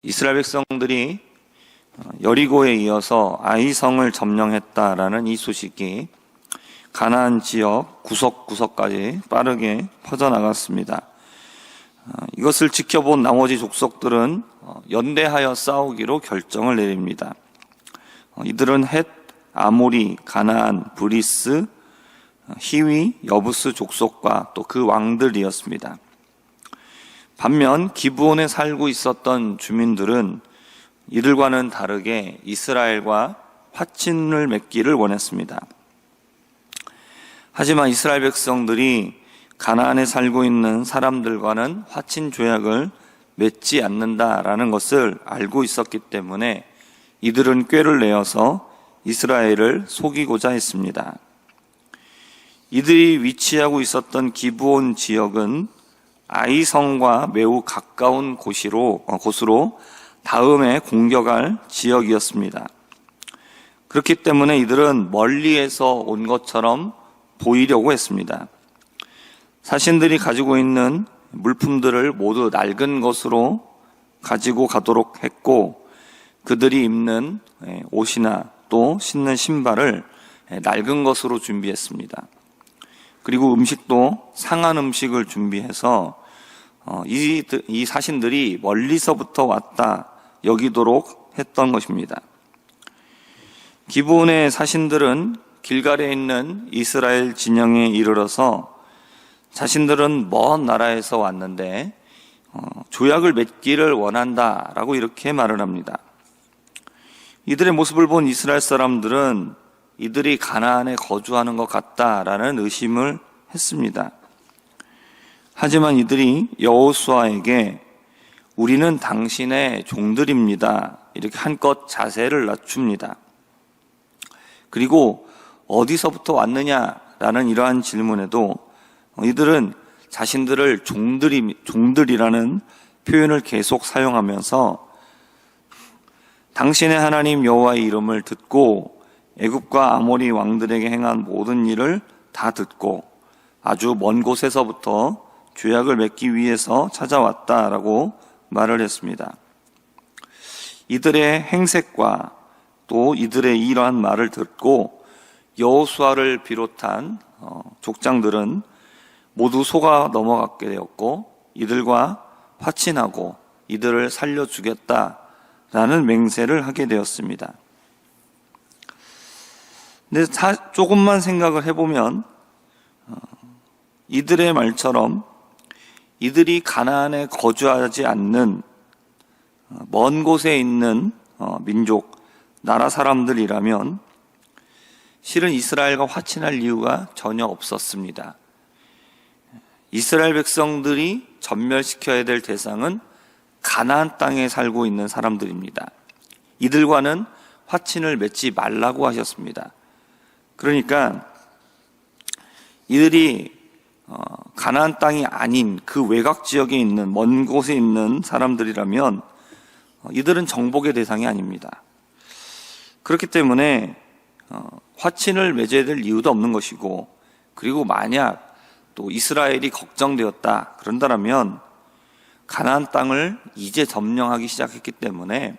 이스라엘 백성들이 여리고에 이어서 아이성을 점령했다라는 이 소식이 가나안 지역 구석구석까지 빠르게 퍼져나갔습니다. 이것을 지켜본 나머지 족속들은 연대하여 싸우기로 결정을 내립니다. 이들은 헷, 아모리, 가나안, 브리스, 히위, 여부스 족속과 또 그 왕들이었습니다. 반면 기브온에 살고 있었던 주민들은 이들과는 다르게 이스라엘과 화친을 맺기를 원했습니다. 하지만 이스라엘 백성들이 가나안에 살고 있는 사람들과는 화친 조약을 맺지 않는다라는 것을 알고 있었기 때문에 이들은 꾀를 내어서 이스라엘을 속이고자 했습니다. 이들이 위치하고 있었던 기브온 지역은 아이성과 매우 가까운 곳으로 다음에 공격할 지역이었습니다. 그렇기 때문에 이들은 멀리에서 온 것처럼 보이려고 했습니다. 자신들이 가지고 있는 물품들을 모두 낡은 것으로 가지고 가도록 했고, 그들이 입는 옷이나 또 신는 신발을 낡은 것으로 준비했습니다. 그리고 음식도 상한 음식을 준비해서 이 사신들이 멀리서부터 왔다 여기도록 했던 것입니다. 기브온의 사신들은 길갈에 있는 이스라엘 진영에 이르러서 자신들은 먼 나라에서 왔는데 조약을 맺기를 원한다라고 이렇게 말을 합니다. 이들의 모습을 본 이스라엘 사람들은 이들이 가나안에 거주하는 것 같다라는 의심을 했습니다. 하지만 이들이 여호수아에게 우리는 당신의 종들입니다, 이렇게 한껏 자세를 낮춥니다. 그리고 어디서부터 왔느냐라는 이러한 질문에도 이들은 자신들을 종들이라는 표현을 계속 사용하면서 당신의 하나님 여호와의 이름을 듣고 애굽과 아모리 왕들에게 행한 모든 일을 다 듣고 아주 먼 곳에서부터 조약을 맺기 위해서 찾아왔다라고 말을 했습니다. 이들의 행색과 또 이들의 이러한 말을 듣고 여호수아를 비롯한 족장들은 모두 속아 넘어가게 되었고 이들과 화친하고 이들을 살려주겠다라는 맹세를 하게 되었습니다. 근데 조금만 생각을 해보면 이들의 말처럼 이들이 가나안에 거주하지 않는 먼 곳에 있는 민족, 나라 사람들이라면 실은 이스라엘과 화친할 이유가 전혀 없었습니다. 이스라엘 백성들이 전멸시켜야 될 대상은 가나안 땅에 살고 있는 사람들입니다. 이들과는 화친을 맺지 말라고 하셨습니다. 그러니까 이들이 가나안 땅이 아닌 그 외곽 지역에 있는 먼 곳에 있는 사람들이라면 이들은 정복의 대상이 아닙니다. 그렇기 때문에 화친을 맺어야 될 이유도 없는 것이고, 그리고 만약 또 이스라엘이 걱정되었다 그런다면 가나안 땅을 이제 점령하기 시작했기 때문에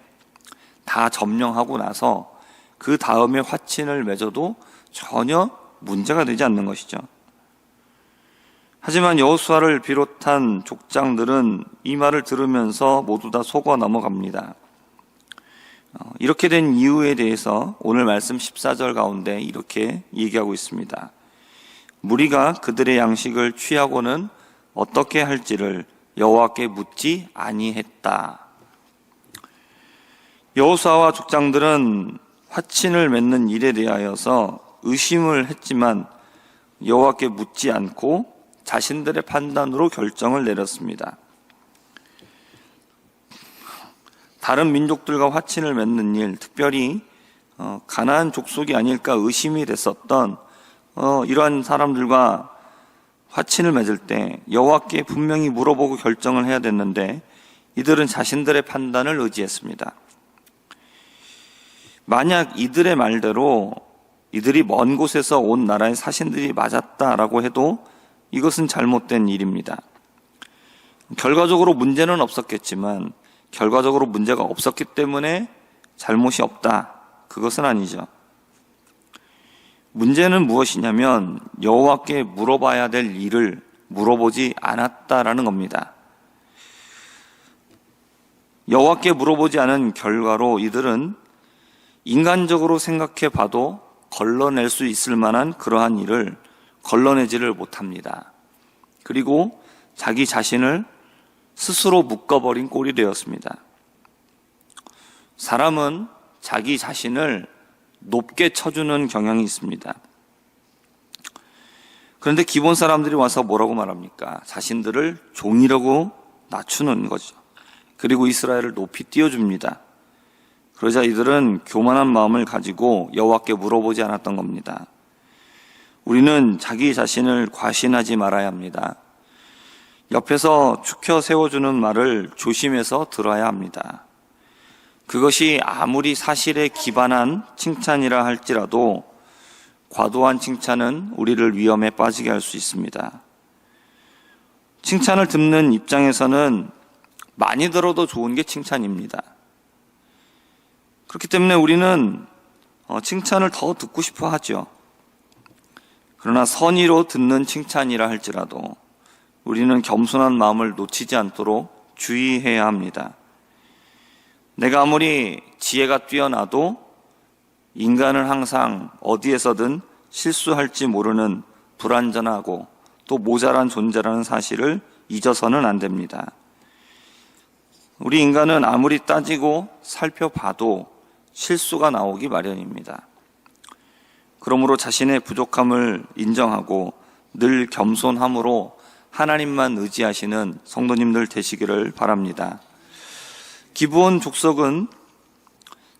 다 점령하고 나서 그 다음에 화친을 맺어도 전혀 문제가 되지 않는 것이죠. 하지만 여호수아를 비롯한 족장들은 이 말을 들으면서 모두 다 속아 넘어갑니다. 이렇게 된 이유에 대해서 오늘 말씀 14절 가운데 이렇게 얘기하고 있습니다. 무리가 그들의 양식을 취하고는 어떻게 할지를 여호와께 묻지 아니했다. 여호수아와 족장들은 화친을 맺는 일에 대하여서 의심을 했지만 여호와께 묻지 않고 자신들의 판단으로 결정을 내렸습니다. 다른 민족들과 화친을 맺는 일, 특별히 가나안 족속이 아닐까 의심이 됐었던 이러한 사람들과 화친을 맺을 때 여호와께 분명히 물어보고 결정을 해야 됐는데 이들은 자신들의 판단을 의지했습니다. 만약 이들의 말대로 이들이 먼 곳에서 온 나라의 사신들이 맞았다라고 해도 이것은 잘못된 일입니다. 결과적으로 문제는 없었겠지만 결과적으로 문제가 없었기 때문에 잘못이 없다. 그것은 아니죠. 문제는 무엇이냐면 여호와께 물어봐야 될 일을 물어보지 않았다라는 겁니다. 여호와께 물어보지 않은 결과로 이들은 인간적으로 생각해 봐도 걸러낼 수 있을 만한 그러한 일을 걸러내지를 못합니다. 그리고 자기 자신을 스스로 묶어버린 꼴이 되었습니다. 사람은 자기 자신을 높게 쳐주는 경향이 있습니다. 그런데 기본 사람들이 와서 뭐라고 말합니까? 자신들을 종이라고 낮추는 거죠. 그리고 이스라엘을 높이 띄워줍니다. 그러자 이들은 교만한 마음을 가지고 여호와께 물어보지 않았던 겁니다. 우리는 자기 자신을 과신하지 말아야 합니다. 옆에서 축혀 세워주는 말을 조심해서 들어야 합니다. 그것이 아무리 사실에 기반한 칭찬이라 할지라도 과도한 칭찬은 우리를 위험에 빠지게 할 수 있습니다. 칭찬을 듣는 입장에서는 많이 들어도 좋은 게 칭찬입니다. 그렇기 때문에 우리는 칭찬을 더 듣고 싶어 하죠. 그러나 선의로 듣는 칭찬이라 할지라도 우리는 겸손한 마음을 놓치지 않도록 주의해야 합니다. 내가 아무리 지혜가 뛰어나도 인간은 항상 어디에서든 실수할지 모르는 불완전하고 또 모자란 존재라는 사실을 잊어서는 안 됩니다. 우리 인간은 아무리 따지고 살펴봐도 실수가 나오기 마련입니다. 그러므로 자신의 부족함을 인정하고 늘 겸손함으로 하나님만 의지하시는 성도님들 되시기를 바랍니다. 기브온 족속은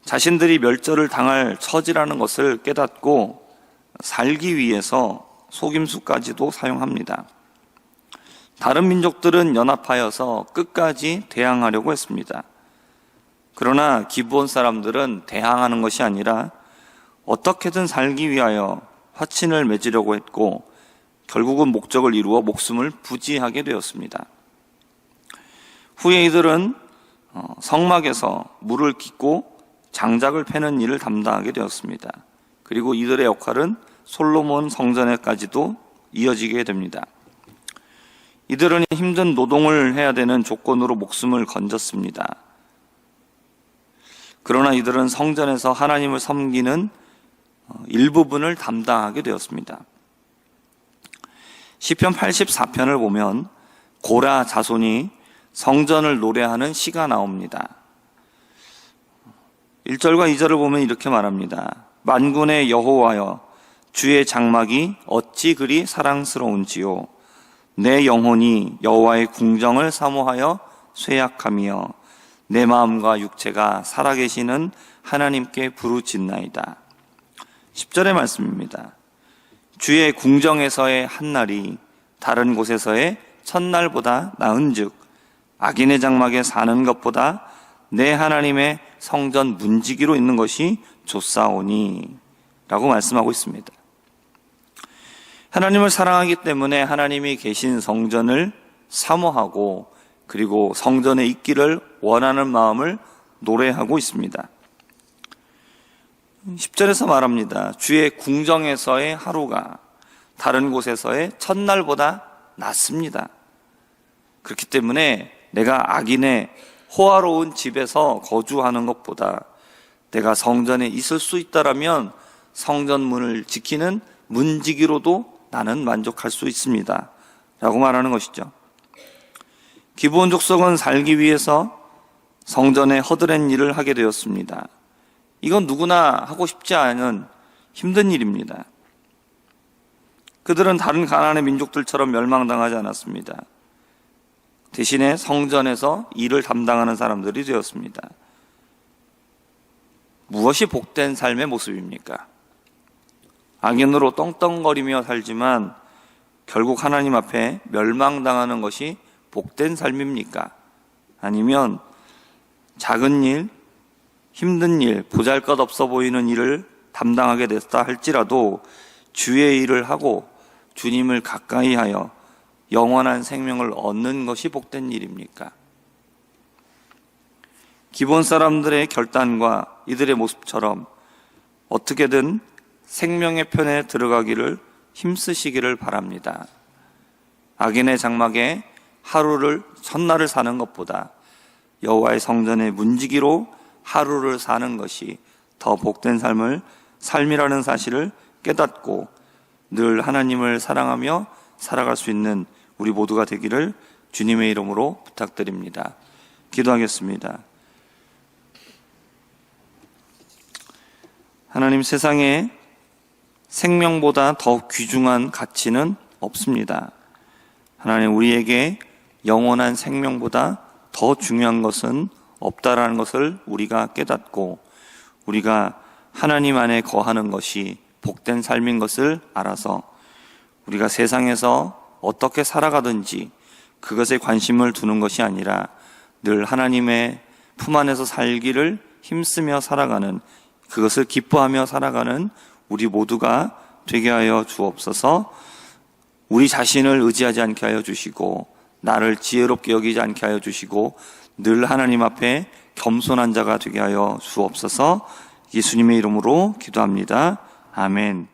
자신들이 멸절을 당할 처지라는 것을 깨닫고 살기 위해서 속임수까지도 사용합니다. 다른 민족들은 연합하여서 끝까지 대항하려고 했습니다. 그러나 기브온 사람들은 대항하는 것이 아니라 어떻게든 살기 위하여 화친을 맺으려고 했고 결국은 목적을 이루어 목숨을 부지하게 되었습니다. 후에 이들은 성막에서 물을 깃고 장작을 패는 일을 담당하게 되었습니다. 그리고 이들의 역할은 솔로몬 성전에까지도 이어지게 됩니다. 이들은 힘든 노동을 해야 되는 조건으로 목숨을 건졌습니다. 그러나 이들은 성전에서 하나님을 섬기는 일부분을 담당하게 되었습니다. 시편 84편을 보면 고라 자손이 성전을 노래하는 시가 나옵니다. 1절과 2절을 보면 이렇게 말합니다. 만군의 여호와여 주의 장막이 어찌 그리 사랑스러운지요 내 영혼이 여호와의 궁정을 사모하여 쇠약하며 내 마음과 육체가 살아계시는 하나님께 부르짖나이다. 10절의 말씀입니다. 주의 궁정에서의 한날이 다른 곳에서의 첫날보다 나은즉 악인의 장막에 사는 것보다 내 하나님의 성전 문지기로 있는 것이 좋사오니 라고 말씀하고 있습니다. 하나님을 사랑하기 때문에 하나님이 계신 성전을 사모하고 그리고 성전에 있기를 원하는 마음을 노래하고 있습니다. 10절에서 말합니다. 주의 궁정에서의 하루가 다른 곳에서의 첫날보다 낫습니다. 그렇기 때문에 내가 악인의 호화로운 집에서 거주하는 것보다 내가 성전에 있을 수 있다라면 성전문을 지키는 문지기로도 나는 만족할 수 있습니다. 라고 말하는 것이죠. 기브온 족속은 살기 위해서 성전에 허드렛 일을 하게 되었습니다. 이건 누구나 하고 싶지 않은 힘든 일입니다. 그들은 다른 가나안의 민족들처럼 멸망당하지 않았습니다. 대신에 성전에서 일을 담당하는 사람들이 되었습니다. 무엇이 복된 삶의 모습입니까? 악인으로 떵떵거리며 살지만 결국 하나님 앞에 멸망당하는 것이 복된 삶입니까? 아니면 작은 일, 힘든 일, 보잘것없어 보이는 일을 담당하게 됐다 할지라도 주의 일을 하고 주님을 가까이 하여 영원한 생명을 얻는 것이 복된 일입니까? 기본 사람들의 결단과 이들의 모습처럼 어떻게든 생명의 편에 들어가기를 힘쓰시기를 바랍니다. 악인의 장막에 첫날을 사는 것보다 여호와의 성전의 문지기로 하루를 사는 것이 더 복된 삶이라는 사실을 깨닫고 늘 하나님을 사랑하며 살아갈 수 있는 우리 모두가 되기를 주님의 이름으로 부탁드립니다. 기도하겠습니다. 하나님, 세상에 생명보다 더 귀중한 가치는 없습니다. 하나님, 우리에게 영원한 생명보다 더 중요한 것은 없다라는 것을 우리가 깨닫고 우리가 하나님 안에 거하는 것이 복된 삶인 것을 알아서 우리가 세상에서 어떻게 살아가든지 그것에 관심을 두는 것이 아니라 늘 하나님의 품 안에서 살기를 힘쓰며 살아가는, 그것을 기뻐하며 살아가는 우리 모두가 되게 하여 주옵소서. 우리 자신을 의지하지 않게 하여 주시고 나를 지혜롭게 여기지 않게 하여 주시고 늘 하나님 앞에 겸손한 자가 되게 하여 주옵소서. 예수님의 이름으로 기도합니다. 아멘.